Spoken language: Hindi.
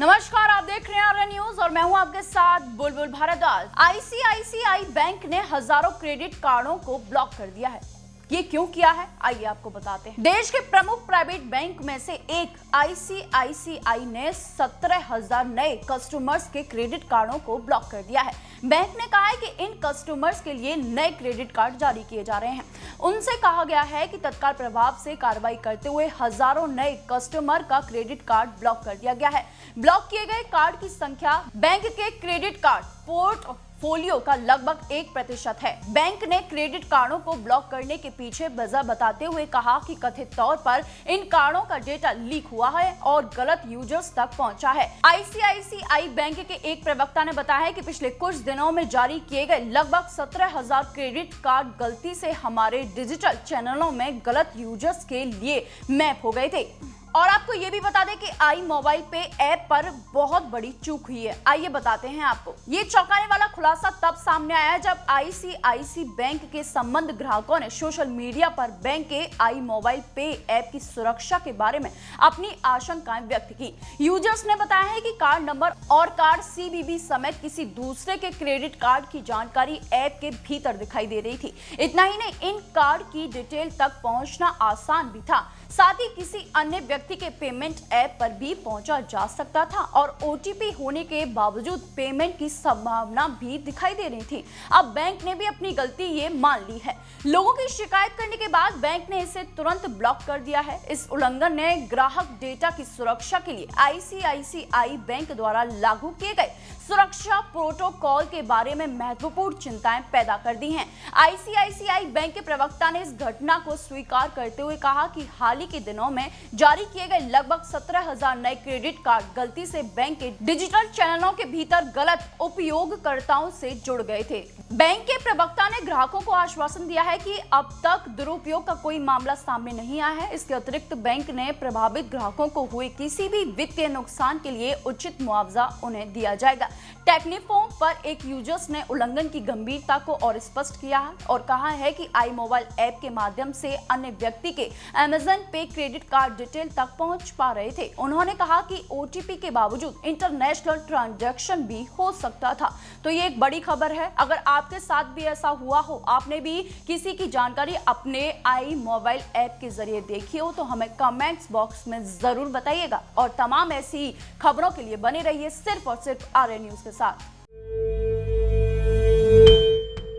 नमस्कार, आप देख रहे हैं आर्यन न्यूज और मैं हूं आपके साथ बुलबुल भारद्वाज। आईसीआईसीआई बैंक ने हजारों क्रेडिट कार्डों को ब्लॉक कर दिया है। ये क्यों किया है, आइए आपको बताते हैं। देश के प्रमुख प्राइवेट बैंक में से एक आईसीआईसीआई ने 17,000 नए कस्टमर्स के क्रेडिट कार्डों को ब्लॉक कर दिया है। बैंक ने कहा है कि इन कस्टमर्स के लिए नए क्रेडिट कार्ड जारी किए जा रहे हैं। उनसे कहा गया है कि तत्काल प्रभाव से कार्रवाई करते हुए हजारों नए कस्टमर का क्रेडिट कार्ड ब्लॉक कर दिया गया है। ब्लॉक किए गए कार्ड की संख्या बैंक के क्रेडिट कार्ड पोर्टफोलियो का लगभग 1% है। बैंक ने क्रेडिट कार्डों को ब्लॉक करने के पीछे वजह बताते हुए कहा कि कथित तौर पर इन कार्डों का डेटा लीक हुआ है और गलत यूजर्स तक पहुंचा है। आईसीआईसीआई बैंक के एक प्रवक्ता ने बताया है कि पिछले कुछ दिनों में जारी किए गए लगभग 17,000 क्रेडिट कार्ड गलती से हमारे डिजिटल चैनलों में गलत यूजर्स के लिए मैप हो गए थे। और आपको ये भी बता दें कि आई मोबाइल पे ऐप पर बहुत बड़ी चूक हुई है। आइए बताते हैं आपको। ये चौंकाने वाला खुलासा तब सामने आया जब आईसीआईसी बैंक के संबंध ग्राहकों ने सोशल मीडिया पर बैंक के आई मोबाइल पे ऐप की सुरक्षा के बारे में अपनी आशंकाएं व्यक्त की। यूजर्स ने बताया है कि कार्ड नंबर और कार्ड सीवीवी समेत किसी दूसरे के क्रेडिट कार्ड की जानकारी ऐप के भीतर दिखाई दे रही थी। इतना ही नहीं, इन कार्ड की डिटेल तक पहुंचना आसान भी था। साथ ही किसी अन्य व्यक्ति के पेमेंट ऐप पर भी पहुंचा जा सकता था और ओटीपी होने के बावजूद पेमेंट की संभावना भी दिखाई दे रही थी। अब बैंक ने भी अपनी गलती ये मान ली है। लोगों की शिकायत करने के बाद बैंक ने इसे तुरंत ब्लॉक कर दिया है। इस उल्लंघन ने ग्राहक डेटा की सुरक्षा के लिए आईसीआईसीआई बैंक द्वारा लागू किए गए सुरक्षा प्रोटोकॉल के बारे में महत्वपूर्ण चिंताएं पैदा कर दी हैं। आईसीआईसीआई बैंक के प्रवक्ता ने इस घटना को स्वीकार करते हुए कहा कि हाल ही के दिनों में जारी किए गए लगभग 17,000 नए क्रेडिट कार्ड गलती से बैंक के डिजिटल चैनलों के भीतर गलत उपयोगकर्ताओं से जुड़ गए थे। बैंक के प्रवक्ता ने ग्राहकों को आश्वासन दिया है कि अब तक दुरुपयोग का कोई मामला सामने नहीं आया है। इसके अतिरिक्त बैंक ने प्रभावित ग्राहकों को हुए किसी भी वित्तीय नुकसान के लिए उचित मुआवजा उन्हें दिया जाएगा। टेक्नीफोन पर एक यूजर्स ने उल्लंघन की गंभीरता को और स्पष्ट किया है और कहा है कि आई मोबाइल ऐप के माध्यम से अन्य व्यक्ति के अमेज़न पे क्रेडिट कार्ड डिटेल तक पहुंच पा रहे थे। उन्होंने कहा कि ओटीपी के बावजूद इंटरनेशनल ट्रांजैक्शन भी हो सकता था। तो ये एक बड़ी खबर है। अगर आपके साथ भी ऐसा हुआ हो, आपने भी किसी की जानकारी अपने आई मोबाइल ऐप के जरिए देखी हो, तो हमें कमेंट्स बॉक्स में जरूर बताइएगा। और तमाम ऐसी खबरों के लिए बने रहिए सिर्फ और सिर्फ आर्यन न्यूज के साथ।